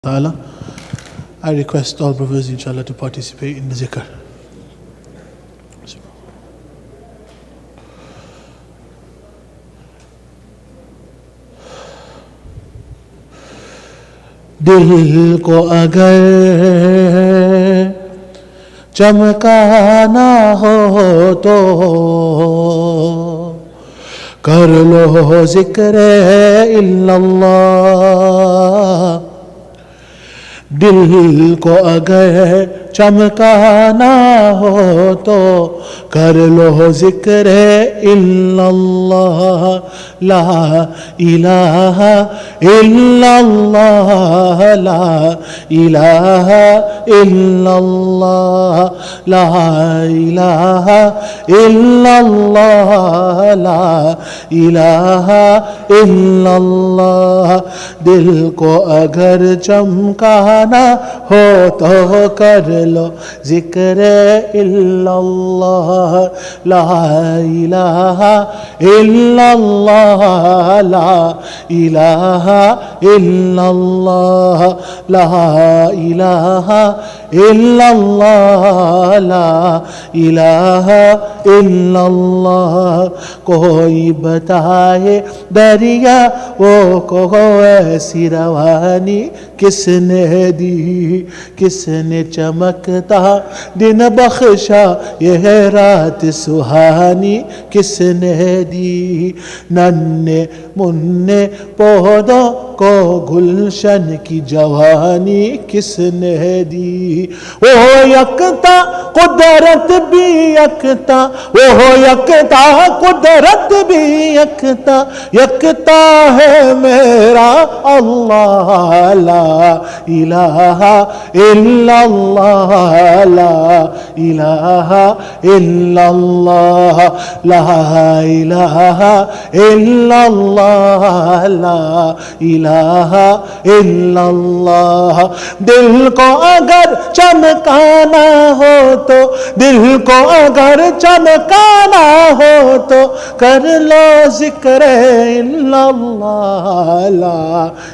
Ta'ala. I request all brothers inshallah to participate in the zikr. दिल को अगर चमकाना हो तो कर लो जिक्र इल्लल्लाह। दिल को अगर चमकाना हो तो कर लो जिक्र इल्लल्लाह। ला इलाहा इल्लल्लाह, ला इलाहा इल्लल्लाह, ला इलाहा इल्लल्लाह, ला इलाहा इल्लल्लाह। दिल को अगर चमकाना हो तो कर लो जिक्र इल्लल्लाह। ला इलाहा इल्लल्लाह, ला इलाहा इल्लल्लाह, ला इलाहा इल्लल्लाह, ला इलाहा इल्लल्लाह। कोई बताए दरिया वो को ऐसी रवानी किसने दी, किसने चमकता दिन बख्शा यह रात सुहानी किसने दी। नन्हे मुन्ने पौधों को गुलशन की जवानी किसने दी। वो यकता कुदरत भी यकता, वो यकता कुदरत भी यकता, यकता है मेरा अल्लाह। ला इलाहा इल्लल्लाह, ला इलाहा इल्लल्लाह, ला इलाहा इल्लल्लाह, ला इलाहा इल्लल्लाह। दिल को अगर चमकाना हो तो, दिल को अगर चमकाना हो तो कर लो जिक्र इल्लल्लाह। ला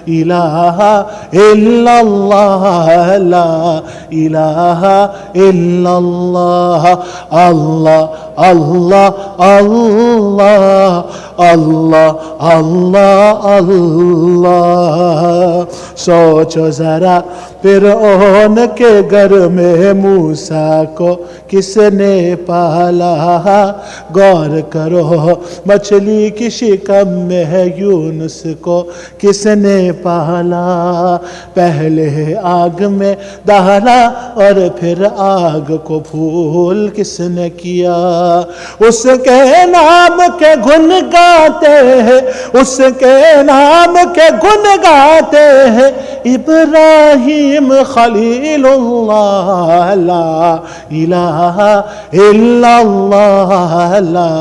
इलाहा इल्लल्लाह, ला इलाहा इल्लल्लाह। अल्लाह अल्लाह अल्लाह अल्लाह अल्लाह अल्लाह। सोचो जरा फिरौन के घर में मूसा को किसने पाला। गौर करो मछली की शिकम में है यूनुस को किसने पाला। पहले आग में डाला और फिर आग को फूल किसने किया। उसके नाम के गुण गाते हैं, उसके नाम के गुण गाते हैं इब्राहिम खलीलुल्लाह। ला इलाहा इल्लल्लाह, ला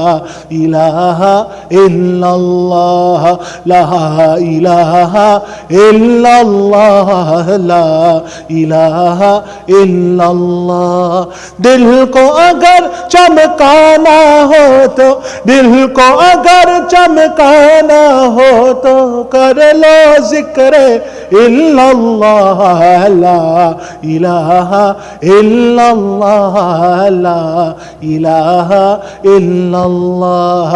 इलाहा इल्लल्लाह, ला इलाहा इल्लल्लाह, ला इलाहा इल्लल्लाह। दिल को अगर चमकाना हो तो, दिल को अगर चमकाना हो तो कर लो जिक्र इल्लल्लाह। ला इलाहा इल्लल्लाह, ला इलाहा इल्लल्लाह।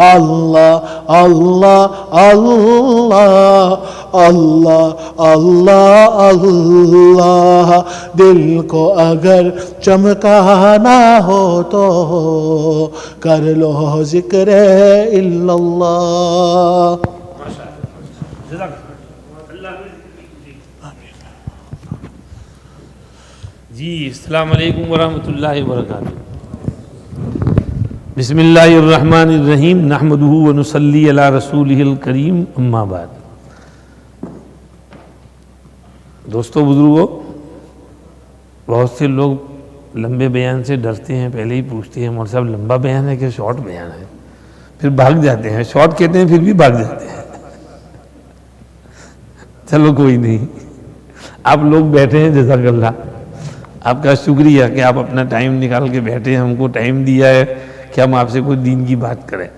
अल्लाह अल्लाह अल्लाह अल्लाह अल्लाह अल्लाह। दिल को अगर चमकाना हो तो कर लो जिक्र इल्लल्लाह। जी अस्सलाम वालेकुम वरहमतुल्लाहि वबरकातुहू। बिस्मिल्लाहिर्रहमानिर्रहीम, नहमदुहु व नुसल्ली अला रसूलिहिल करीम, अम्मा बाद। दोस्तों बुजुर्गों, बहुत से लोग लंबे बयान से डरते हैं, पहले ही पूछते हैं मौलवी साहब लंबा बयान है कि शॉर्ट बयान है, फिर भाग जाते हैं। शॉर्ट कहते हैं फिर भी भाग जाते हैं। चलो कोई नहीं, आप लोग बैठे हैं, जज़ाकल्लाह, आपका शुक्रिया कि आप अपना टाइम निकाल के बैठे हैं, हमको टाइम दिया है कि हम आपसे कोई दीन की बात करें।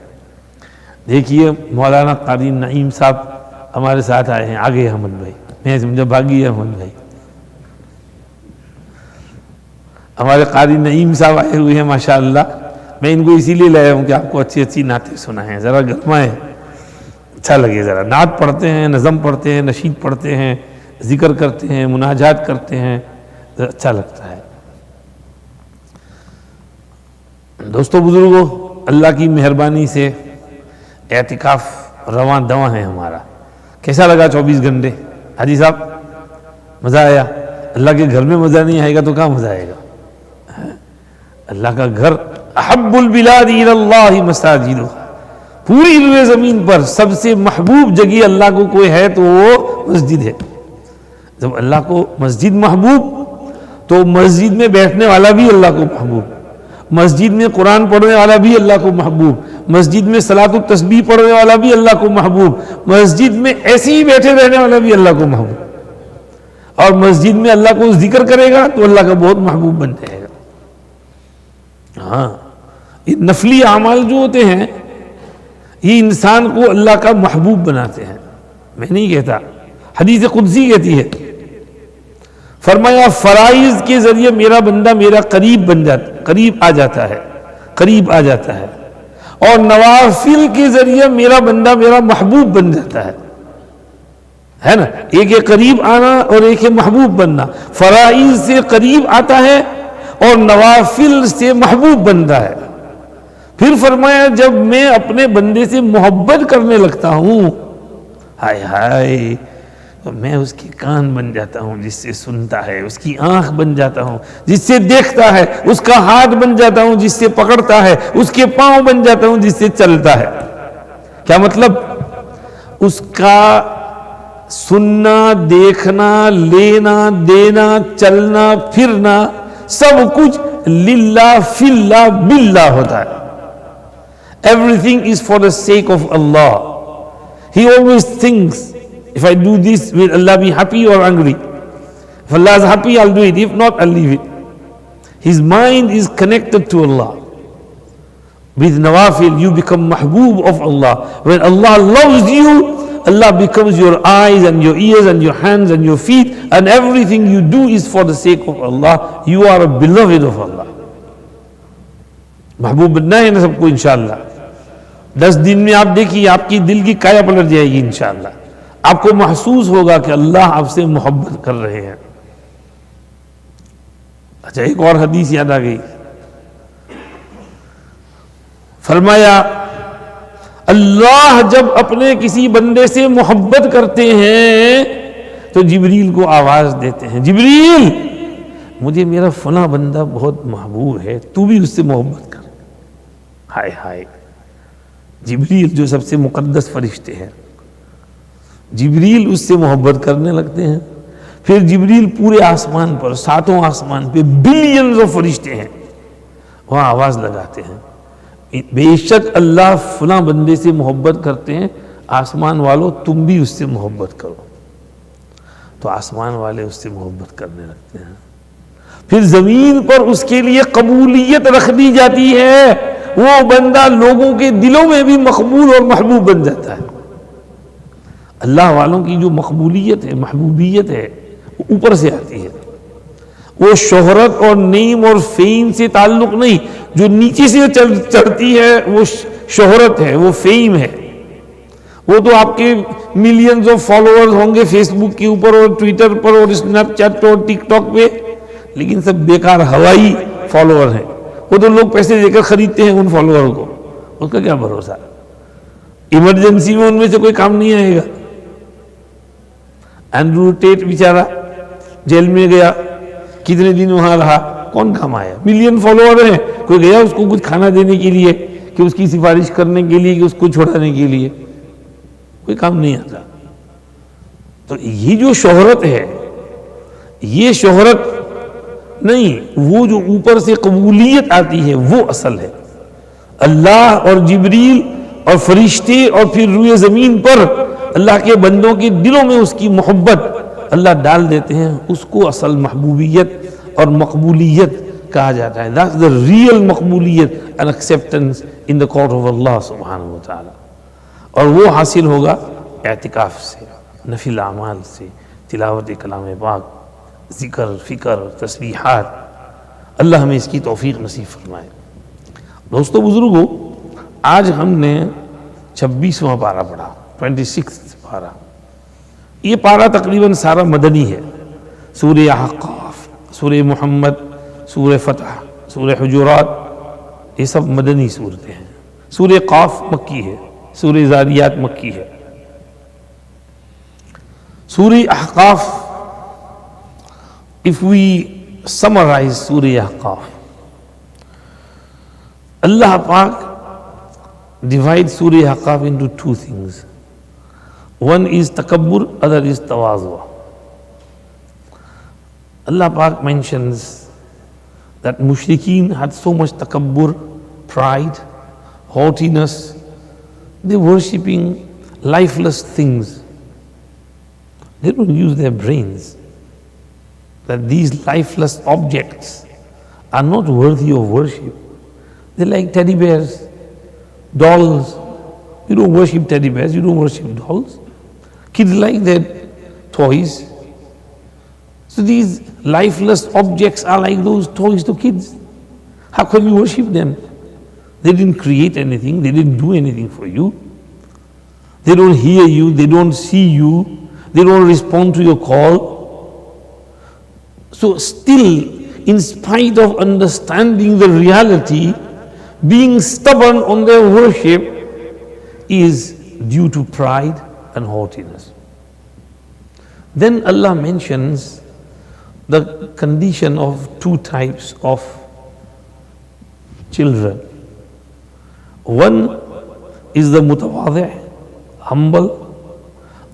देखिए मौलाना क़ादी नईम साहब हमारे साथ आए हैं, आगे अहमद भाई میں سمجھا بھاگی ہے احمد بھائی. ہمارے قاری نعیم صاحب آئے ہوئے ہیں ماشاءاللہ. میں ان کو اسی لیے لایا ہوں کہ آپ کو اچھی اچھی نعتیں سنائیں, ذرا گرمائیں, اچھا لگے. ذرا نعت پڑھتے ہیں, نظم پڑھتے ہیں, نشید پڑھتے ہیں, ذکر کرتے ہیں, مناجات کرتے ہیں, اچھا لگتا ہے. دوستو بزرگوں, اللہ کی مہربانی سے اعتکاف رواں دواں ہے ہمارا. کیسا لگا 24 گھنٹے حاجی صاحب؟ مزہ آیا؟ اللہ کے گھر میں مزہ نہیں آئے گا تو کہاں مزہ آئے گا؟ اللہ کا گھر احب البلاد الی اللہ مساجد, پوری روئے زمین پر سب سے محبوب جگہ اللہ کو کوئی ہے تو وہ مسجد ہے. جب اللہ کو مسجد محبوب تو مسجد میں بیٹھنے والا بھی اللہ کو محبوب, مسجد میں قرآن پڑھنے والا بھی اللہ کو محبوب, مسجد میں صلاۃ التسبیح پڑھنے والا بھی اللہ کو محبوب, مسجد میں ایسے ہی بیٹھے رہنے والا بھی اللہ کو محبوب, اور مسجد میں اللہ کو ذکر کرے گا تو اللہ کا بہت محبوب بن جائے گا. ہاں, یہ نفلی اعمال جو ہوتے ہیں یہ انسان کو اللہ کا محبوب بناتے ہیں. میں نہیں کہتا, حدیث قدسی کہتی ہے, فرمایا فرائض کے ذریعے میرا بندہ میرا قریب آ جاتا ہے, اور نوافل کے ذریعے میرا بندہ میرا محبوب بن جاتا ہے نا. ایک ہے قریب آنا اور ایک ہے محبوب بننا. فرائض سے قریب آتا ہے اور نوافل سے محبوب بنتا ہے. پھر فرمایا جب میں اپنے بندے سے محبت کرنے لگتا ہوں, ہائے ہائے, تو میں اس کے کان بن جاتا ہوں جس سے سنتا ہے, اس کی آنکھ بن جاتا ہوں جس سے دیکھتا ہے, اس کا ہاتھ بن جاتا ہوں جس سے پکڑتا ہے, اس کے پاؤں بن جاتا ہوں جس سے چلتا ہے. کیا مطلب؟ اس کا سننا, دیکھنا, لینا, دینا, چلنا, پھرنا سب کچھ للہ فی اللہ باللہ ہوتا ہے. Everything is for the sake of Allah. He always thinks, if I do this, will Allah be happy or angry? If Allah is happy, I'll do it. If not, I'll leave it. His mind is connected to Allah. With nawafil, you become mahboob of Allah. When Allah loves you, Allah becomes your eyes and your ears and your hands and your feet, and everything you do is for the sake of Allah. You are a beloved of Allah. محبوب بننا ہے نا سب کو انشاءاللہ. 10 دن میں آپ دیکھیے آپ کی دل کی کایا پلٹ جائے گی انشاءاللہ. آپ کو محسوس ہوگا کہ اللہ آپ سے محبت کر رہے ہیں. اچھا, ایک اور حدیث یاد آ گئی. فرمایا اللہ جب اپنے کسی بندے سے محبت کرتے ہیں تو جبریل کو آواز دیتے ہیں, جبریل مجھے میرا فلاں بندہ بہت محبوب ہے, تو بھی اس سے محبت کر. ہائے ہائے, جبریل جو سب سے مقدس فرشتے ہیں, جبریل اس سے محبت کرنے لگتے ہیں. پھر جبریل پورے آسمان پر, 7 آسمان پہ بلینز آف فرشتے ہیں, وہاں آواز لگاتے ہیں, بے شک اللہ فلاں بندے سے محبت کرتے ہیں, آسمان والوں تم بھی اس سے محبت کرو. تو آسمان والے اس سے محبت کرنے لگتے ہیں. پھر زمین پر اس کے لیے قبولیت رکھ دی جاتی ہے, وہ بندہ لوگوں کے دلوں میں بھی مقبول اور محبوب بن جاتا ہے. اللہ والوں کی جو مقبولیت ہے, محبوبیت ہے, وہ اوپر سے آتی ہے. وہ شہرت اور نیم اور فیم سے تعلق نہیں, جو نیچے سے چڑھتی ہے وہ شہرت ہے, وہ فیم ہے. وہ تو آپ کے ملینز آف فالوورز ہوں گے فیس بک کے اوپر اور ٹویٹر پر اور اسنیپ چیٹ پہ اور ٹک ٹاک پہ, لیکن سب بیکار ہوائی فالوور ہیں. وہ تو لوگ پیسے دے کر خریدتے ہیں ان فالوور کو, اس کا کیا بھروسہ. ایمرجنسی میں ان میں سے کوئی کام نہیں آئے گا. اینڈرو ٹیٹ بیچارہ جیل میں گیا, کتنے دن وہاں رہا, کون کام آیا. ملین فالوور ہیں, کوئی گیا اس کو کچھ کھانا دینے کے لیے, کہ اس کی سفارش کرنے کے لیے, کہ اس کو چھوڑانے کے لیے, کوئی کام نہیں آتا. تو یہ جو شہرت ہے, یہ شہرت نہیں, وہ جو اوپر سے قبولیت آتی ہے وہ اصل ہے. اللہ اور جبریل اور فرشتے اور پھر روئے زمین پر اللہ کے بندوں کے دلوں میں اس کی محبت اللہ ڈال دیتے ہیں, اس کو اصل محبوبیت اور مقبولیت کہا جاتا ہے. That's the real مقبولیت and acceptance in the court of Allah سبحانہ وتعالی. اور وہ حاصل ہوگا اعتکاف سے, نفل اعمال سے, तिलावत कलाम पाक, ज़िक्र, फ़िक्र, तस्बीहात, अल्लाह हमें इसकी तौफीक नसीब फरमाए। दोस्तों बुजुर्गों, आज हमने 26वां पारा पढ़ा, 26 पारा। ये पारा तकरीबन सारा मदनी है। सूरह अहक़ाफ़, सूरह मुहम्मद, सूरह फ़तह, सूरह हुजुरात, ये सब मदनी सूरतें हैं। सूरह क़ाफ़ मक्की है, सूरह ज़ारियात मक्की है। सूरह अहक़ाफ़, if we summarize सूरह अहक़ाफ़, Allah Pak divides Surah Ahqaf into two things. One is takabbur, other is tawazu. Allah Pak mentions that mushrikeen had so much takabbur, pride, haughtiness. They worshipping lifeless things. They don't use their brains. That these lifeless objects are not worthy of worship. They like teddy bears, dolls. You don't worship teddy bears, you don't worship dolls. Kids like their toys. So these lifeless objects are like those toys to kids. How can you worship them? They didn't create anything, they didn't do anything for you. They don't hear you, they don't see you, they don't respond to your call. So still, in spite of understanding the reality, being stubborn on their worship is due to pride and haughtiness. Then Allah mentions the condition of two types of children. One is the mutawadi', humble,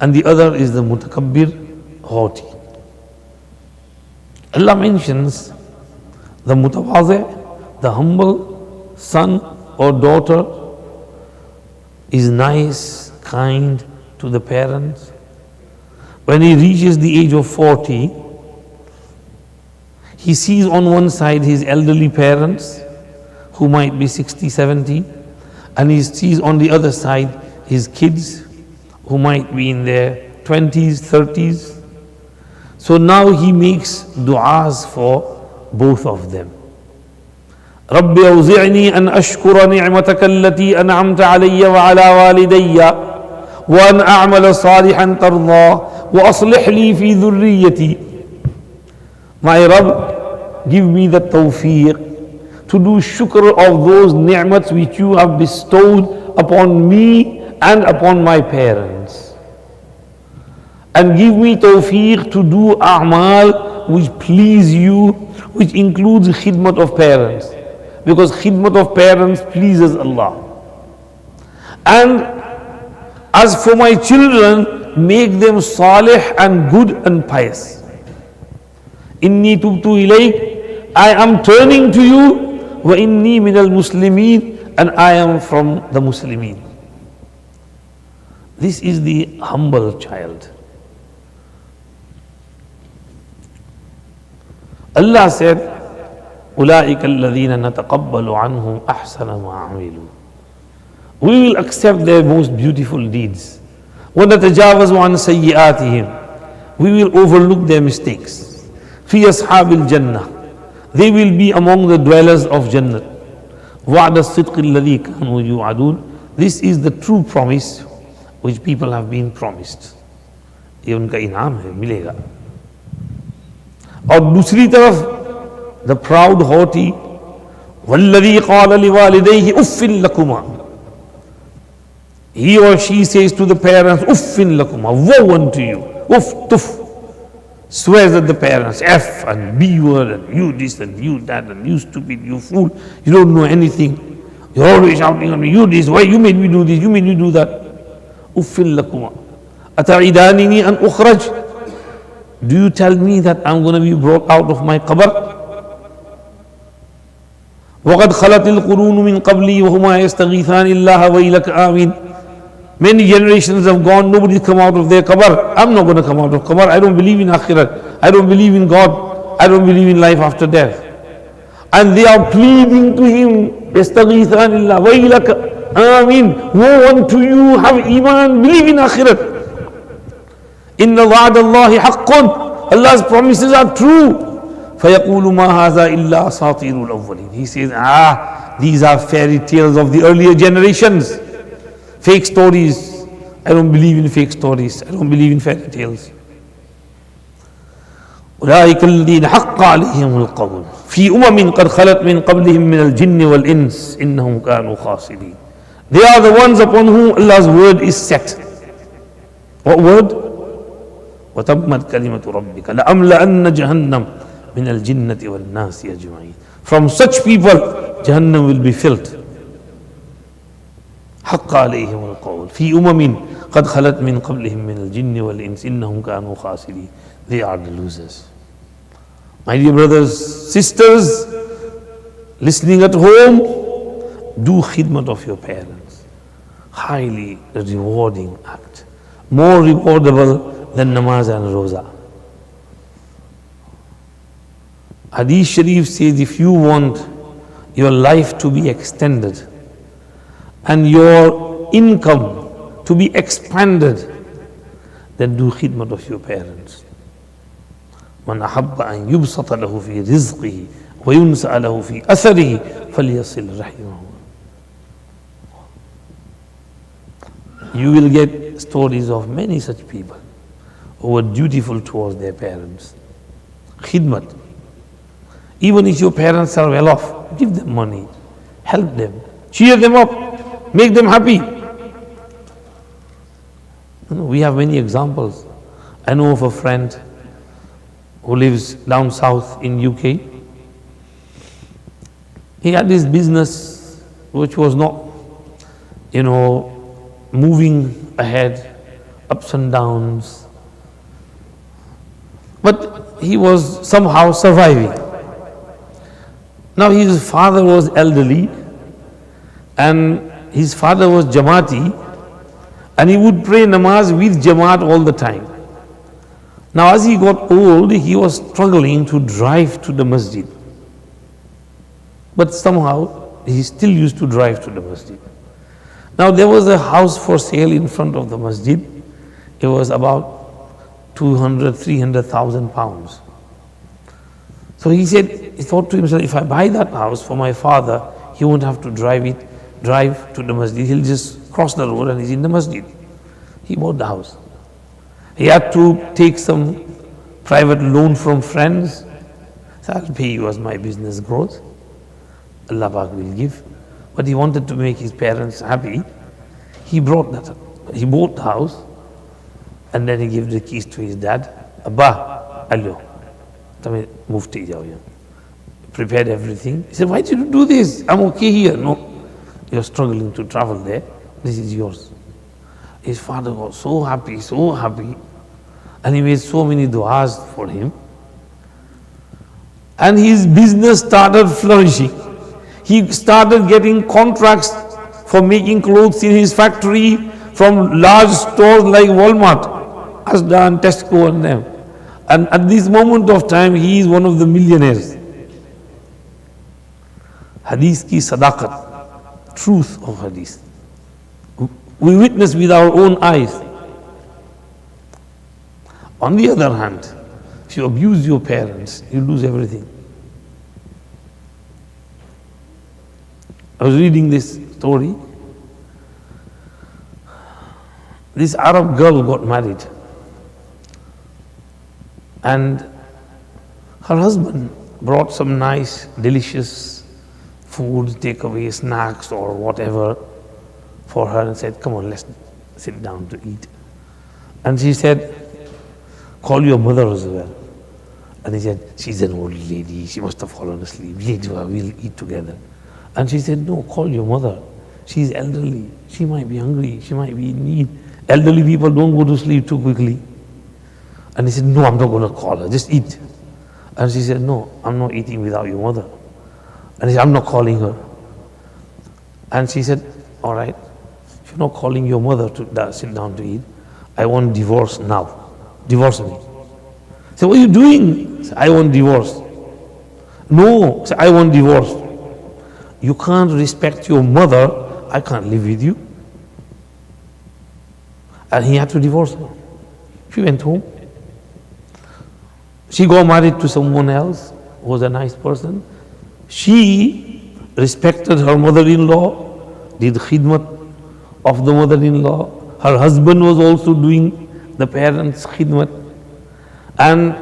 and the other is the mutakabbir, haughty. Allah mentions the mutawadi', the humble son or daughter, is nice, kind to the parents. When he reaches the age of 40, he sees on one side his elderly parents, who might be 60, 70, and he sees on the other side his kids, who might be in their 20s, 30s. So now he makes du'as for both of them. رب أوزعني أن أشكر نعمتك التي أنعمت علي وعلى والدي وأن أعمل صالحا ترضاه وأصلح لي في ذريتي. My Rabb, give me the tawfiq to do shukr of those ni'mats which you have bestowed upon me and upon my parents. And give me tawfiq to do a'mal which please you, which includes khidmat of parents. Because khidmat of parents pleases Allah. And as for my children, make them salih and good and pious. Inni tubtu ilayk, I am turning to you, wa inni minal muslimin, and I am from the Muslimin. This is the humble child. Allah said, أولئك الذين نتقبل عنهم أحسن ما عملوا. We will accept their most beautiful deeds. ونتجاوز عن سيئاتهم. We will overlook their mistakes. في أصحاب الجنة. They will be among the dwellers of Jannah. وعد الصدق الذي كانوا يوعدون. This is the true promise which people have been promised. ये उनका इनाम है, मिलेगा. और दूसरी तरफ the proud haughty, وَالَّذِي قَالَ لِوَالِدَيْهِ أُفٍّ لَكُمَا. He or she says to the parents, أُفٍّ لَكُمَا, woe unto you, uff, tuff. Swears at the parents, F and B word and you this and you that and you stupid, you fool, you don't know anything. You're always shouting at me, you this, why you made me do this, you made me do that. أُفٍّ لَكُمَا أَتَعِدَانِنِي أَنْ أُخْرَجْ. Do you tell me that I'm going to be brought out of my qabr? وَقَدْ خَلَتِ الْقُرُونُ مِنْ قَبْلِي وَهُمَا يَسْتَغِيثَانِ اللَّهَ وَيْلَكَ آمِينَ. Many generations have gone, nobody's come out of their qabr. I'm not going to come out of qabr. I don't believe in akhirat. I don't believe in God. I don't believe in life after death. And they are pleading to him, يَسْتَغِيثَانِ اللَّهَ وَيْلَكَ آمِينَ. Woe unto you, have iman, believe in akhirat. Inna wa'd Allahi haqqun. Allah's promises are true. فَيَقُولُ مَا هَذَا إِلَّا أَسَاطِيرُ الْأَوَّلِينَ. He says, these are fairy tales of the earlier generations. Fake stories. I don't believe in fake stories. I don't believe in fairy tales. أولئك الذين حق عليهم القول في قد خلت من قبلهم من الجن والإنس إنهم كانوا خاسرين. They are the ones upon whom Allah's word is set. What word? وتمت كلمة ربك لأملأن جهنم من الجنة والناس أجمعين. From such people, Jahannam will be filled. حق عليهم القول في قد خلت من قبلهم من الجن والإنس إنهم كانوا خاسرين. They are the losers. My dear brothers, sisters, listening at home, do khidmat of your parents. Highly rewarding act. More rewardable than namaz and roza. Hadith Sharif says, if you want your life to be extended and your income to be expanded, then do khidmat of your parents. من أحب أن يبسط له في رزقه وينسأ له في أثره فليصل رحمه. You will get stories of many such people who were dutiful towards their parents. Khidmat. Even if your parents are well off, give them money, help them, cheer them up, make them happy. We have many examples. I know of a friend who lives down south in UK. He had this business which was not, moving ahead, ups and downs. But he was somehow surviving. Now his father was elderly and his father was Jamati and he would pray namaz with Jamaat all the time. Now as he got old, he was struggling to drive to the masjid. But somehow he still used to drive to the masjid. Now there was a house for sale in front of the masjid. It was about 200, 300,000 pounds. So he thought to himself, if I buy that house for my father, he won't have to drive to the masjid. He'll just cross the road and he's in the masjid. He bought the house. He had to take some private loan from friends. So I'll pay you as my business grows. Allah Pak will give. But he wanted to make his parents happy. He bought the house and then he gave the keys to his dad. Abba, allo, tame mufti jao yahan. Prepared everything. He said, why did you do this? I'm okay here. No, you're struggling to travel there. This is yours. His father got so happy, and he made so many du'as for him. And his business started flourishing. He started getting contracts for making clothes in his factory from large stores like Walmart, Asda and Tesco and them. And at this moment of time, he is one of the millionaires. Hadith ki sadaqat, truth of hadith. We witness with our own eyes. On the other hand, if you abuse your parents, you lose everything. I was reading this story. This Arab girl got married and her husband brought some nice, delicious food, takeaway, snacks or whatever for her and said, come on, let's sit down to eat. And she said, call your mother as well. And he said, she's an old lady, she must have fallen asleep, we'll eat together. And she said, no, call your mother. She's elderly, she might be hungry, she might be in need. Elderly people don't go to sleep too quickly. And he said, no, I'm not going to call her, just eat. And she said, no, I'm not eating without your mother. And he said, I'm not calling her. And she said, all right, if you're not calling your mother to sit down to eat, I want divorce now. Divorce me. I said, what are you doing? I said, I want divorce. No, I said, I want divorce. You can't respect your mother, I can't live with you. And he had to divorce her. She went home. She got married to someone else who was a nice person. She respected her mother-in-law, did khidmat of the mother-in-law. Her husband was also doing the parents' khidmat. And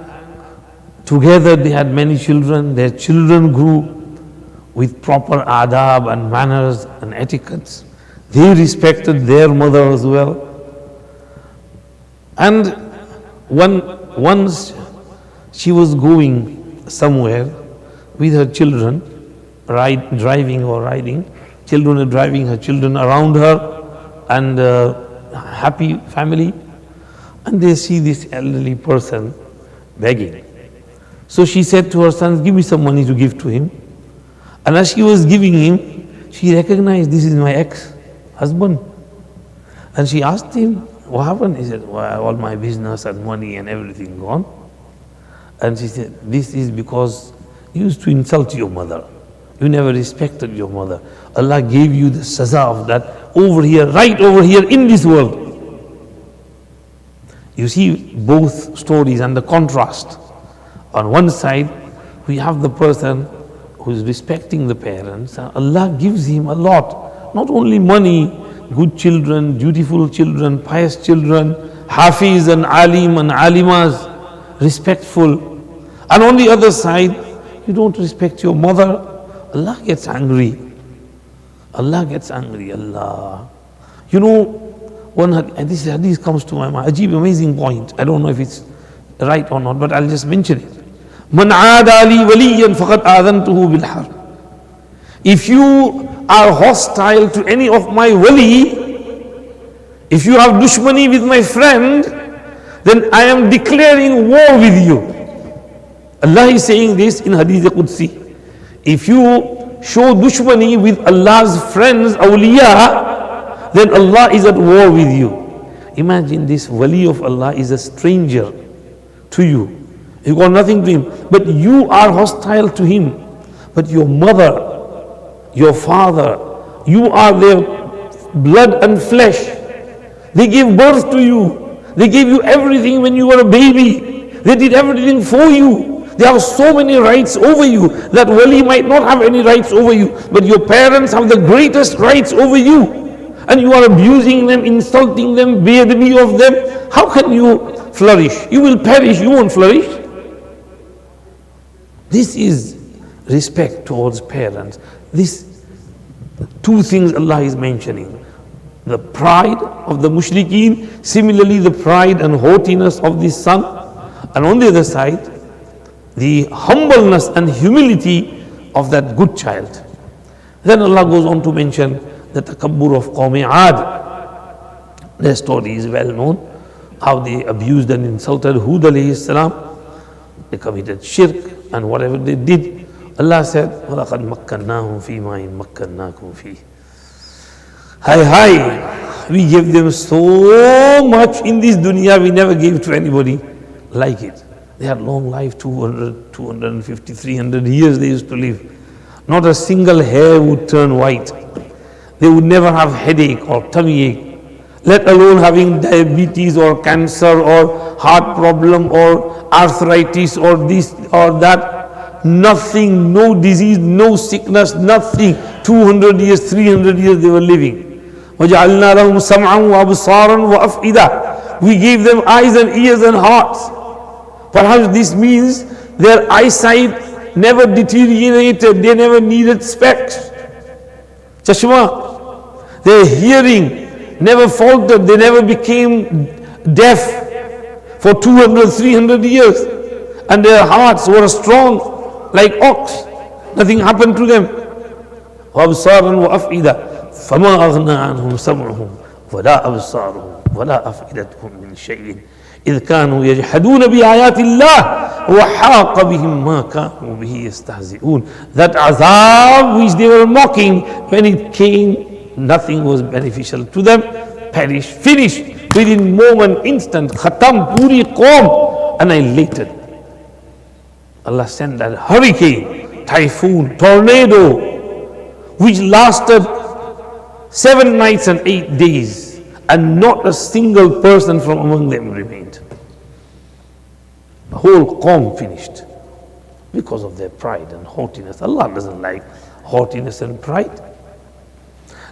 together they had many children. Their children grew with proper adab and manners and etiquettes. They respected their mother as well. And once she was going somewhere with her children, driving or riding, children are driving her children around her, and happy family, and they see this elderly person begging. So she said to her sons, give me some money to give to him. And as she was giving him, she recognized, this is my ex-husband. And she asked him, what happened? He said, well, all my business and money and everything gone. And she said, this is because you used to insult your mother. You never respected your mother. Allah gave you the saza of that over here, right over here in this world. You see both stories and the contrast. On one side, we have the person who is respecting the parents, and Allah gives him a lot. Not only money, good children, dutiful children, pious children, hafiz and alim and alimas, respectful. And on the other side, you don't respect your mother, Allah gets angry. Allah gets angry, Allah. You know, this hadith comes to my mind, Ajib, amazing point. I don't know if it's right or not, but I'll just mention it. Man aada li waliyan faqad aadhantuhu bil harb. If you are hostile to any of my wali, if you have dushmani with my friend, then I am declaring war with you. Allah is saying this in Hadith Qudsi. If you show dushmani with Allah's friends, awliya, then Allah is at war with you. Imagine this wali of Allah is a stranger to you. You got nothing to him, but you are hostile to him. But your mother, your father, you are their blood and flesh. They gave birth to you. They gave you everything when you were a baby. They did everything for you. They have so many rights over you that wali might not have any rights over you, but your parents have the greatest rights over you. And you are abusing them, insulting them, beadabi of them. How can you flourish? You will perish, you won't flourish. This is respect towards parents. These two things Allah is mentioning. The pride of the mushrikeen, similarly the pride and haughtiness of this son, and on the other side, the humbleness and humility of that good child. Then Allah goes on to mention the takabbur of Qawmi Ad. Their story is well known, how they abused and insulted Hud alayhi salam. They committed shirk, and whatever they did, Allah said, وَلَقَدْ مَكَّنَّاهُمْ فِي مَا إِن مَكَّنَّاكُمْ فِيهِ. Hi, we gave them so much in this dunya we never gave to anybody like it. They had long life, 200, 250, 300 years they used to live. Not a single hair would turn white. They would never have headache or tummy ache, let alone having diabetes or cancer or heart problem or arthritis or this or that. Nothing, no disease, no sickness, nothing. 200 years, 300 years they were living. وَجَعَلْنَا لَهُمْ سَمْعًا وَأَبْصَارًا وَأَفْئِدَةً. We gave them eyes and ears and hearts. Perhaps this means their eyesight never deteriorated, they never needed specs. Chashma, their hearing never faltered, they never became deaf for 200, 300 years. And their hearts were strong like ox, nothing happened to them. وَأَبْصَارًا وَأَفْئِدَةً فَمَا أَغْنَى عَنْهُمْ سَمْعُهُمْ وَلَا أَبْصَارُهُمْ وَلَا أَفْئِدَتُهُمْ مِنْ شَيْءٍ إِذْ كَانُوا يَجْحَدُونَ بِآيَاتِ اللَّهِ وَحَاقَ بِهِمْ مَا كَانُوا بِهِ يَسْتَهْزِئُونَ. That azab which they were mocking, when it came, nothing was beneficial to them. Perished, finished, within moment, instant, khatam, puri qawm, annihilated. Allah sent that hurricane, typhoon, tornado, which lasted 7 nights and 8 days, and not a single person from among them remained. The whole qawm finished because of their pride and haughtiness. Allah doesn't like haughtiness and pride.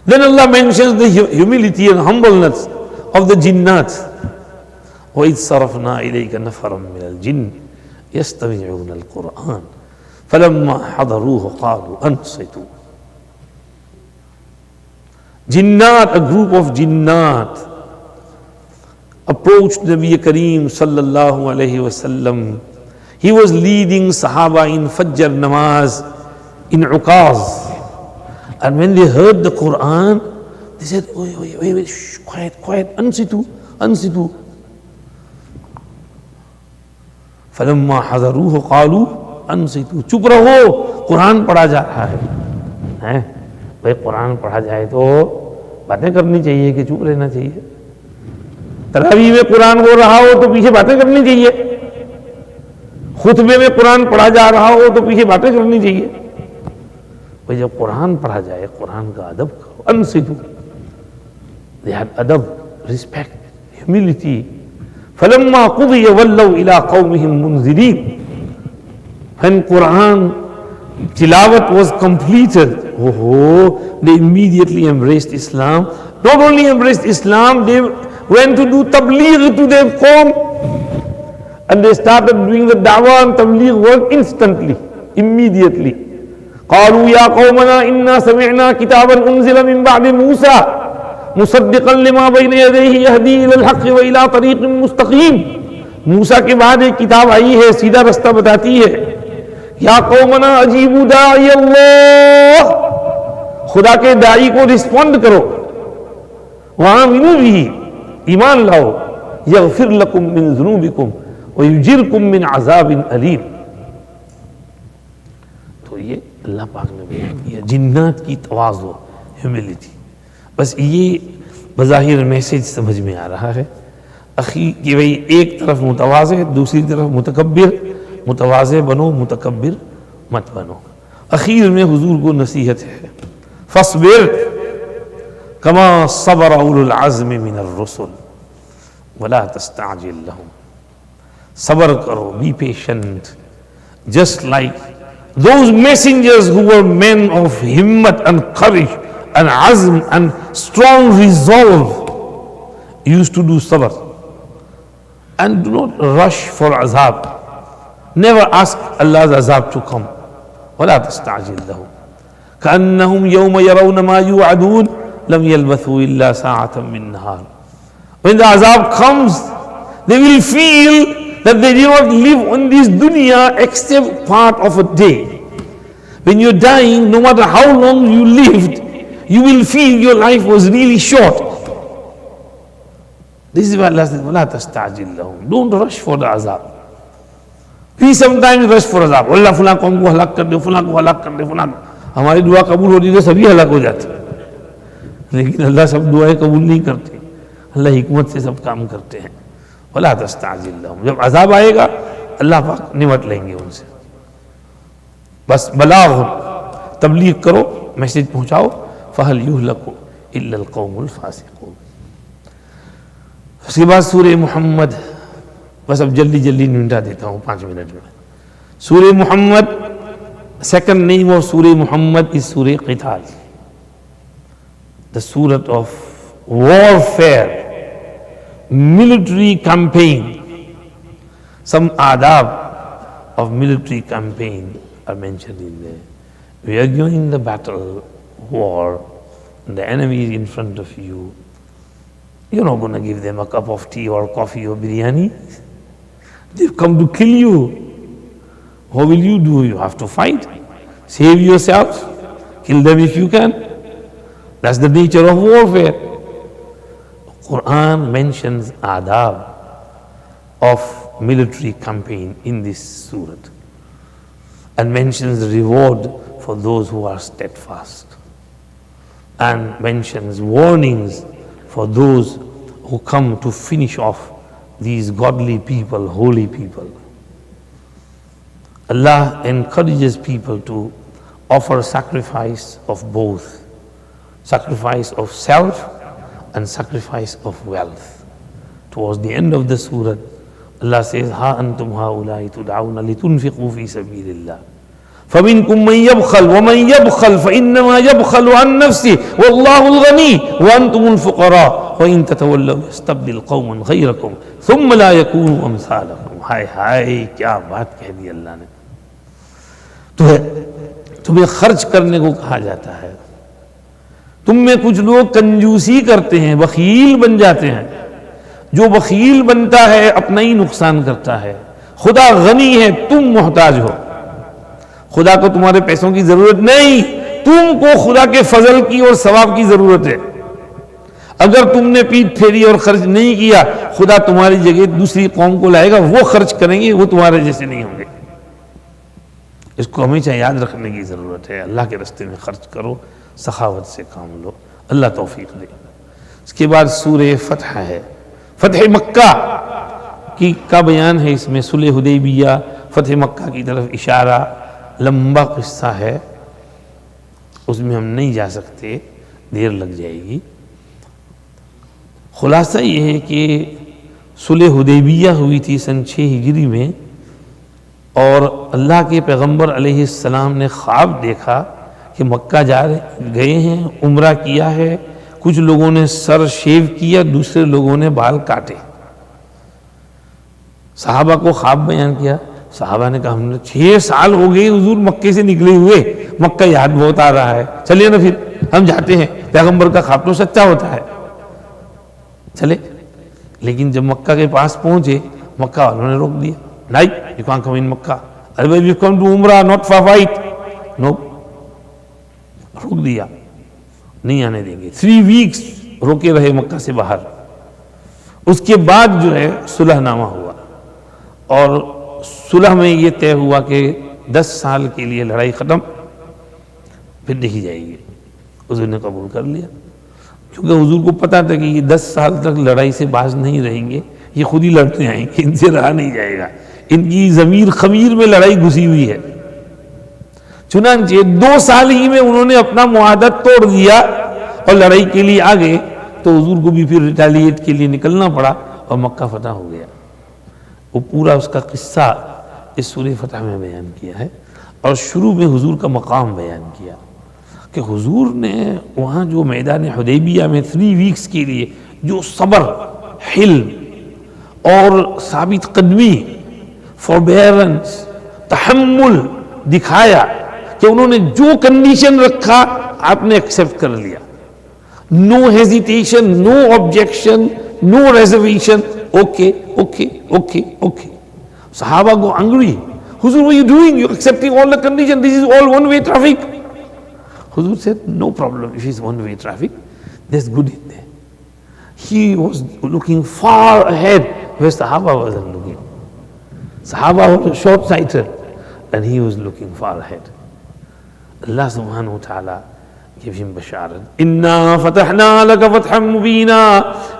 Then Allah mentions the humility and humbleness of the jinnat. وَإِذْ صَرَفْنَا إِلَيْكَ نَفَرًا مِنَ الْجِنِّ يَسْتَمِعُونَ الْقُرْآنَ فَلَمَّا حَضَرُوهُ قَالُوا أَنصِتُوا. Jinnat, a group of jinnat, approached Nabi Kareem sallallahu alayhi wasallam. He was leading Sahaba in Fajr namaz in Uqaz. And when they heard the Quran, they said, wait, shh, quiet, ansitu. فَلَمَّا حَضَرُوهُ قَالُوا أَنصِتُوا. چپ رہو، قرآن پڑھا جا رہا ہے. بھائی قرآن پڑھا جائے تو باتیں کرنی چاہیے کہ چپ رہنا چاہیے؟ تراویح میں قرآن ہو رہا ہو تو پیچھے باتیں کرنی چاہیے، خطبے میں قرآن پڑھا جا رہا ہو تو پیچھے باتیں کرنی چاہیے. بھائی جب قرآن پڑھا جائے قرآن کا ادب کرو. انصتو. They had adab, respect, humility. فَلَمَّا قُضِيَ وَلَّوْا إِلَىٰ قَوْمِهِمْ مُنذِرِينَ. When Quran tilawat was completed, they immediately embraced Islam. Not only embraced Islam, they went to do tabligh to their qawm. And they started doing the da'wah and tabligh work instantly, immediately. قالوا يا قومنا إنا سمعنا كتابا أنزل من بعد موسى مصدقا لما بين يديه يهدي إلى الحق وإلى طريق مستقيم. موسیٰ کے بعد ایک کتاب آئی ہے، سیدھا رستہ بتاتی ہے. یا قومنا اجیبوا داعی اللہ، خدا کے داعی کو رسپونڈ کرو. وآمنوا به، ایمان لاؤ. یغفر لکم من ذنوبکم ویجرکم من عذاب علیم. تو یہ اللہ پاک نے بیان کیا جنات کی تواضع، ہیوملٹی. بس یہ بظاہر میسج سمجھ میں آ رہا ہے اخی کہ بھئی ایک طرف متواضع، دوسری طرف متکبر. متواضع بنو، متکبر مت بنو. اخیر میں حضور کو نصیحت ہے، فاصبر کما صبر اولو العزم من الرسل ولا تستعجل لهم. صبر کرو، be patient, just like those messengers who were men of himmat and courage and azm and strong resolve used to do sabr. And do not rush for azab. Never ask Allah's azab to come. وَلَا تَسْتَعْجِلْ لَهُ كَأَنَّهُمْ يَوْمَ يَرَوْنَ مَا يُوعَدُونَ لَمْ يَلْبَثُوا إِلَّا سَاعَةً مِّن نَهَارٍ. When the azab comes, they will feel that they did not live on this dunya except part of a day. When you're dying, no matter how long you lived, you will feel your life was really short. This is why Allah says, وَلَا تَسْتَعْجِلْ لَهُمْ. Don't rush for the azab. We sometimes rush for azab. اللہ فلاں قوم کو ہلاک کر دے، فلاں کو ہلاک کر دے، فلاں. ہماری دعا قبول ہوتی تو سبھی ہلاک ہو جاتے، لیکن اللہ سب دعائیں قبول نہیں کرتے. اللہ حکمت سے سب کام کرتے ہیں. وَلَا تَسْتَعْجِلْ لَهُمْ. جب عذاب آئے گا اللہ پاک نمٹ لیں گے ان سے. بس بلاغ، تبلیغ کرو، میسج پہنچاؤ. فَهَلْ يُهْلَكُ إِلَّا الْقَوْمُ الْفَاسِقُونَ. اس کے بعد سورہ محمد. بس اب جلدی نمٹا دیتا ہوں 5 منٹ میں. سورہ محمد، سیکنڈ نیم آف سورہ محمد is سورہ قتال, the surah of warfare, military campaign. Some adab of military campaign are mentioned in there. We are going the battle, war, and the enemy is in front of you. You're not going to give them a cup of tea or coffee or biryani. They've come to kill you. What will you do? You have to fight. Save yourself. Kill them if you can. That's the nature of warfare. Quran mentions adab of military campaign in this surah and mentions the reward for those who are steadfast and mentions warnings for those who come to finish off these godly people, holy people. Allah encourages people to offer sacrifice of both, sacrifice of self and sacrifice of wealth. Towards the end of the surah, Allah says, "Ha antum haulai tud'auna litunfiqu fi sabilillah. فَمِنْكُمْ مَنْ يَبْخَلْ وَمَنْ يَبْخَلْ فَإِنَّمَا يَبْخَلُ عَنْ نَفْسِهِ وَاللَّهُ الْغَنِيُّ وَأَنْتُمُ الْفُقَرَاءُ وَإِنْ تَتَوَلَّوْا يَسْتَبْدِلْ قَوْمًا غَيْرَكُمْ ثُمَّ لَا يَكُونُوا أَمْثَالَكُمْ۔ ہائے ہائے کیا بات کہہ دی اللہ نے۔ تمہیں خرچ کرنے کو کہا جاتا ہے، تم میں کچھ لوگ کنجوسی کرتے ہیں، بخیل بن جاتے ہیں۔ جو بخیل بنتا ہے اپنا ہی نقصان کرتا ہے۔ خدا غنی ہے، تم محتاج ہو۔ خدا کو تمہارے پیسوں کی ضرورت نہیں، تم کو خدا کے فضل کی اور ثواب کی ضرورت ہے۔ اگر تم نے پیٹ پھیری اور خرچ نہیں کیا، خدا تمہاری جگہ دوسری قوم کو لائے گا، وہ خرچ کریں گے، وہ تمہارے جیسے نہیں ہوں گے۔ اس کو ہمیشہ یاد رکھنے کی ضرورت ہے۔ اللہ کے راستے میں خرچ کرو، سخاوت سے کام لو، اللہ توفیق دے۔ اس کے بعد سورہ فتح ہے، فتح مکہ کا بیان ہے اس میں۔ صلح حدیبیہ، فتح مکہ کی طرف اشارہ، لمبا قصہ ہے، اس میں ہم نہیں جا سکتے، دیر لگ جائے گی۔ خلاصہ یہ ہے کہ صلح حدیبیہ ہوئی تھی سن 6 ہجری میں، اور اللہ کے پیغمبر علیہ السلام نے خواب دیکھا کہ مکہ گئے ہیں، عمرہ کیا ہے، کچھ لوگوں نے سر شیو کیا، دوسرے لوگوں نے بال کاٹے۔ صحابہ کو خواب بیان کیا، صحابہ نے کہا ہم نے 6 سال ہو گئے حضور مکے سے نکلے ہوئے، مکہ یاد بہت آ رہا ہے، چلیے نا پھر ہم جاتے ہیں، پیغمبر کا خواب تو سچا ہوتا ہے، چلے۔ لیکن جب مکہ کے پاس پہنچے، مکہ والوں نے روک دیا، نہیں you can't come in Mecca, we've come to عمرہ not for fight، no، روک دیا، نہیں آنے دیں گے۔ 3 ویکس روکے رہے مکہ سے باہر۔ اس کے بعد جو ہے صلح نامہ ہوا، اور صلح میں یہ طے ہوا کہ 10 سال کے لیے لڑائی ختم، پھر دیکھی جائے گی۔ حضور نے قبول کر لیا، کیونکہ حضور کو پتا تھا کہ یہ 10 سال تک لڑائی سے باز نہیں رہیں گے، یہ خود ہی لڑتے آئیں گے، ان سے رہا نہیں جائے گا، ان کی ضمیر خمیر میں لڑائی گھسی ہوئی ہے۔ چنانچہ 2 سال ہی میں انہوں نے اپنا معاہدہ توڑ دیا اور لڑائی کے لیے آ گئے، تو حضور کو بھی پھر ریٹیلیٹ کے لیے نکلنا پڑا اور مکہ فتح ہو گیا۔ وہ پورا اس کا قصہ اس سورہ فتح میں بیان کیا ہے، اور شروع میں حضور کا مقام بیان کیا کہ حضور نے وہاں جو میدان حدیبیہ میں 3 ویکس کے لیے جو صبر، حلم اور ثابت قدمی، فوربیرنس، تحمل دکھایا، کہ انہوں نے جو کنڈیشن رکھا آپ نے ایکسیپٹ کر لیا، no hesitation, no objection, no reservation, okay okay okay okay. صحابہ go angry, Huzur, what are you doing? You're accepting all the conditions, this is all one-way traffic. Huzur said, no problem, if it's one-way traffic, there's good in there. He was looking far ahead where Sahaba wasn't looking. Sahaba were short-sighted and he was looking far ahead. Allah subhanahu wa ta'ala gave him basharat. Inna fatahna laka fathan mubina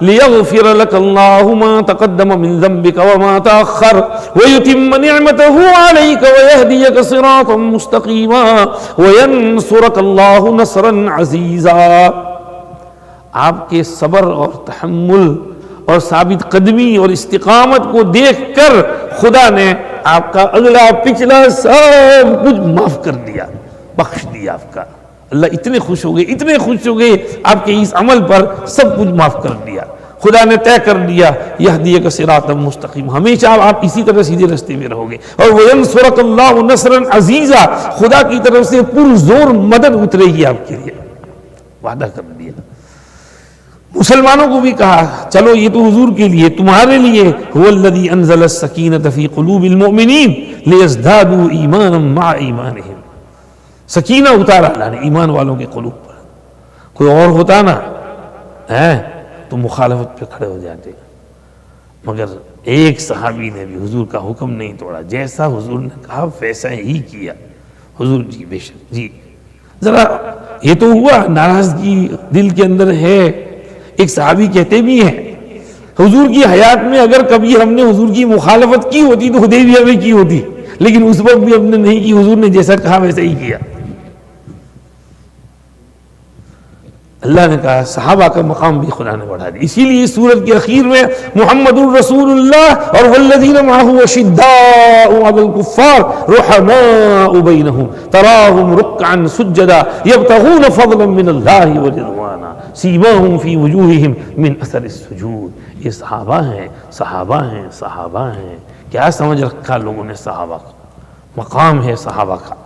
liyaghfira laka Allahu ma taqaddama min dhanbika wa ma ta'akhkhar wa yutimma ni'matahu 'alayka wa yahdiyaka siratan mustaqima wa yansuraka Allahu nasran 'aziza۔ آپ کے صبر اور تحمل اور ثابت قدمی اور استقامت کو دیکھ کر خدا نے آپ کا اگلا پچھلا سب کچھ معاف کر دیا، بخش دیا آپ کا۔ اللہ اتنے خوش ہو گئے آپ کے اس عمل پر، سب کچھ معاف کر دیا۔ خدا نے طے کر دیا یہدیک صراطا مستقیم، ہمیشہ آپ اسی طرح سیدھے راستے میں رہو گے۔ اور وینصرک اللہ نصرا عزیزا، خدا کی طرف سے پرزور مدد اترے گی آپ کے لیے، وعدہ کر دیا۔ مسلمانوں کو بھی کہا چلو یہ تو حضور کے لیے، تمہارے لیے هو الذی انزل السکینۃ فی قلوب المؤمنین لیزدادوا ایمانا مع ایمانہم، سکینہ اتارا اللہ نے ایمان والوں کے قلوب پر۔ کوئی اور ہوتا نا تو مخالفت پہ کھڑے ہو جاتے، مگر ایک صحابی نے بھی حضور کا حکم نہیں توڑا، جیسا حضور نے کہا ویسا ہی کیا۔ حضور جی بے شک جی، ذرا یہ تو ہوا ناراضگی دل کے اندر ہے۔ ایک صحابی کہتے بھی ہیں حضور کی حیات میں اگر کبھی ہم نے حضور کی مخالفت کی ہوتی تو حدیبیہ میں کی ہوتی، لیکن اس وقت بھی ہم نے نہیں کی، حضور نے جیسا کہا ویسا ہی کیا۔ अल्लाह ने कहा सहाबा का मकाम भी खुदा ने बढ़ा दिया। इसीलिए इस सूरत के आखिर में मुहम्मदुर रसूलुल्लाह और वल्लज़ीना मअहू अशिद्दाउ अलल कुफ्फार रुहमाउ बैनहुम तराहुम रुक्अन सुज्जदा यब्तगून फज़लन मिनल्लाहि व रिज़वाना सीमाहुम फी वजूहिहिम मिन असरिस सुजूद। ये सहाबा हैं, सहाबा हैं, सहाबा हैं। क्या समझ रखा लोगों ने सहाबा का, मकाम है सहाबा का।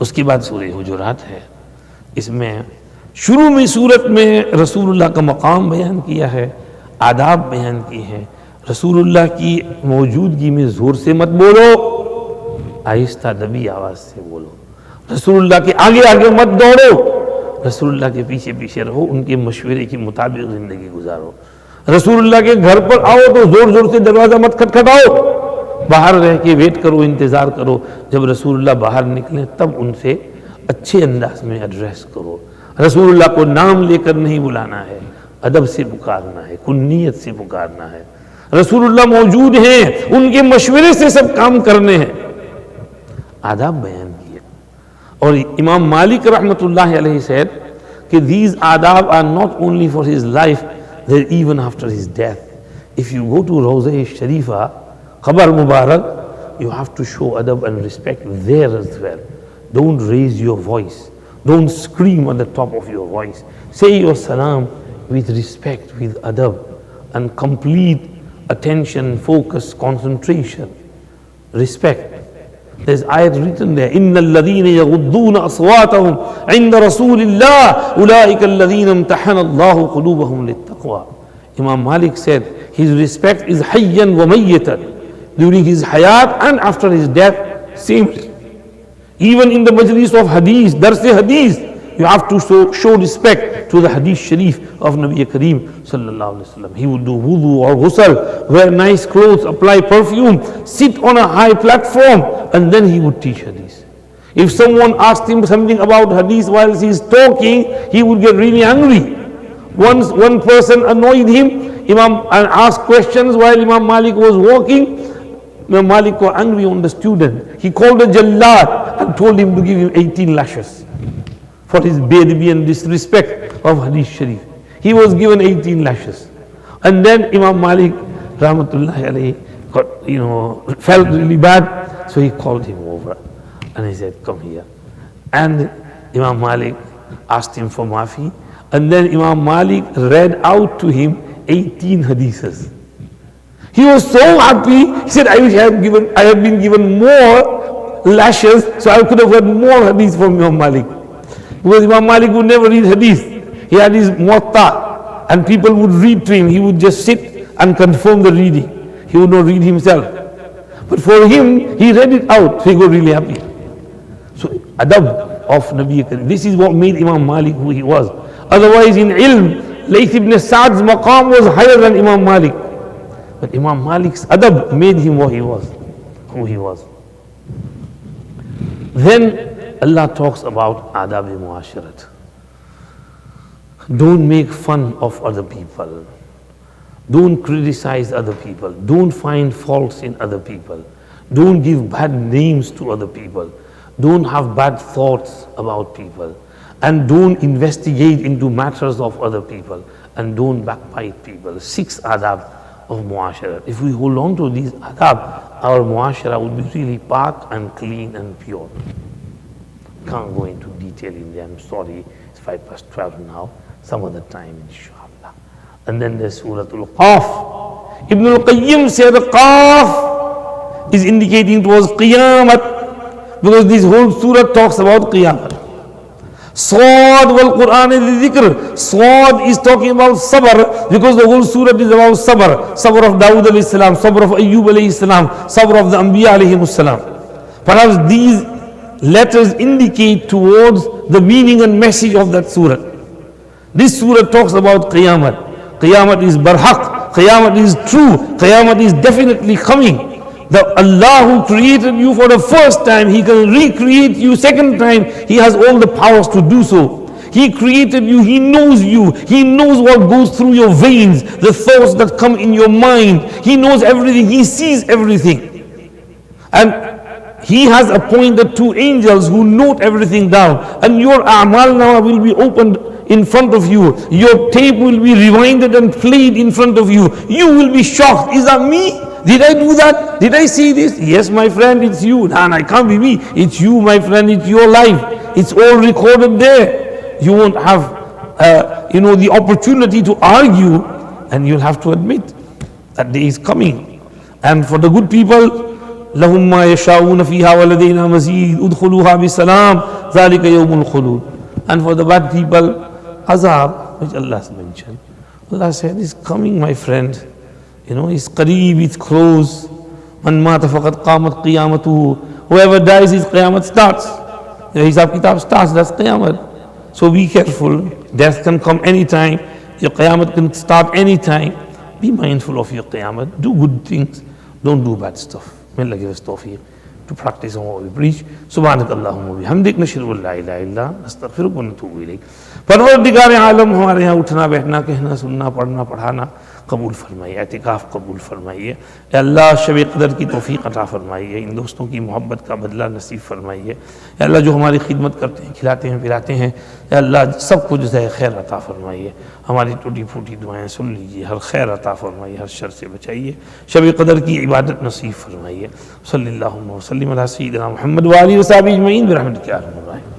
उसके बाद सूरह हुजुरात है, इसमें शुरू में सूरत में रसूलुल्लाह का मकाम बयान किया है, आदाब बयान किए हैं। रसूलुल्लाह की मौजूदगी में ज़ोर से मत बोलो, आहिस्ता दबी आवाज़ से बोलो। रसूलुल्लाह के आगे आगे मत दौड़ो, रसूलुल्लाह के पीछे पीछे रहो, उनके मशवरे के मुताबिक ज़िंदगी गुजारो। रसूलुल्लाह के घर पर आओ तो ज़ोर ज़ोर से दरवाज़ा मत खटखटाओ, बाहर रह के वेट करो, इंतज़ार करो। जब रसूलुल्लाह बाहर निकले तब उनसे अच्छे अंदाज में एड्रेस करो। रसूलुल्लाह को नाम लेकर नहीं बुलाना है, अदब से पुकारना है, कुन्नियत से पुकारना है। रसूलुल्लाह मौजूद हैं, उनके मशवरे से सब काम करने हैं। आदाब बयान किए। और इमाम मालिक रहमतुल्लाह अलैहि सेड कि these आदाब are not only for his life, they're even after his death. If you go to Rawza Sharifa, Qabr Mubarak, you have to show adab and respect there as well. Don't raise your voice. Don't scream at the top of your voice. Say your salam with respect, with adab, and complete attention, focus, concentration, respect. There's ayat written there, إِنَّ الَّذِينَ يَغُضُّونَ أَصْوَاتَهُمْ عِنْدَ رَسُولِ اللَّهِ أُولَٰئِكَ الَّذِينَ امْتَحَنَ اللَّهُ قُلُوبَهُمْ لِلتَّقْوَى. Imam Malik said, his respect is hayyan wa mayyitan. During his hayat and after his death, same. Even in the majlis of hadith, darse hadith, you have to show respect to the hadith sharif of Nabi Kareem sallallahu alaihi wasallam. He would do wudu or ghusl, wear nice clothes, apply perfume, sit on a high platform, and then he would teach hadith. If someone asked him something about hadith while he is talking, he would get really angry. Once one person annoyed him, and asked questions while Imam Malik was walking. Imam Malik got angry on the student. He called a jallat and told him to give him 18 lashes for his be'adabi and disrespect of hadith sharif. He was given 18 lashes. And then Imam Malik rahmatullahi alayhi got, felt really bad, so he called him over and he said, come here. And Imam Malik asked him for maafi, and then Imam Malik read out to him 18 hadiths. He was so happy. He said, I wish I had been given more lashes so I could have heard more hadith from Imam Malik. Because Imam Malik would never read hadith. He had his muwatta and people would read to him. He would just sit and confirm the reading. He would not read himself. But for him, he read it out. So he got really happy. So adab of Nabi Karim. This is what made Imam Malik who he was. Otherwise in ilm, Layth ibn Sa'd's maqam was higher than Imam Malik. But Imam Malik's adab made him what he was, who he was. Then Allah talks about adab-e-muasharat. Don't make fun of other people. Don't criticize other people. Don't find faults in other people. Don't give bad names to other people. Don't have bad thoughts about people. And don't investigate into matters of other people. And don't backbite people. 6 adab of muasharat. If we hold on to these adab, our muashara would be really pak and clean and pure. Can't go into detail in there, I'm sorry. It's 12:05 now. Some other time, inshallah. And then there's Suratul Qaf. Ibn al-Qayyim said the Qaf is indicating towards Qiyamat, because this whole surah talks about Qiyamat. Swad wal Quran dhikr. Swad is talking about sabr, because the whole surah is about sabr. Sabr of Dawud alayhi salam, sabr of Ayyub alayhi salam, sabr of the Anbiya alayhi salam. Perhaps these letters indicate towards the meaning and message of that surah. This surah talks about Qiyamat. Qiyamat is barhaq. Qiyamat is true. Qiyamat is definitely coming. The Allah who created you for the first time, He can recreate you second time. He has all the powers to do so. He created you, He knows you. He knows what goes through your veins, the thoughts that come in your mind. He knows everything. He sees everything. And He has appointed 2 angels who note everything down, and your a'mal now will be opened in front of you. Your tape will be rewinded and played in front of you. You will be shocked. Is that me? Did I do that? Did I see this? Yes, my friend, it's you. Nah, it can't be me. It's you, my friend. It's your life. It's all recorded there. You won't have, the opportunity to argue, and you'll have to admit that day is coming. And for the good people, لهم ما يشاءون فيها ولدينا مزيد ادخلوها بسلام ذلك يوم الخلود. And for the bad people, azab, which Allah has mentioned. Allah said, it's coming, my friend. It's qareeb, it's close. Man mata faqad qamat qiyamatuhu. Whoever dies, his qiyamah starts. His kitab starts, that's qiyamah. So be careful. Death can come anytime. Your qiyamah can start anytime. Be mindful of your qiyamah. Do good things. Don't do bad stuff. May Allah give us tawfiq to practice on what we preach. Subhanak Allahumma bihamdik nashhadu an la ilaha illa anta nastaghfiruka wa natubu ilayk. परवरदिगार आलम हमारे यहाँ उठना बैठना कहना सुनना पढ़ना पढ़ाना कबूल फरमाइए, एतिकाफ कबूल फरमाइए। अल्लाह शब क़दर की तौफीक अता फरमाइए, इन दोस्तों की मोहब्बत का बदला नसीब फरमाइए। अल्लाह जो हमारी खिदमत करते हैं, खिलाते हैं, पिलाते हैं, अल्लाह सबको जो है खैर अता फरमाइए। हमारी टूटी फूटी दुआएं सुन लीजिए, हर खैर अता फरमाइए, हर शर से बचाइए, शब क़दर की इबादत नसीब फरमाइए। सल्लल्लाहु अलैहि वसल्लम अला सय्यिदिना मुहम्मद व आलिहि व सहबिहि अजमईन बिरहमतिका या अरहमर राहिमीन।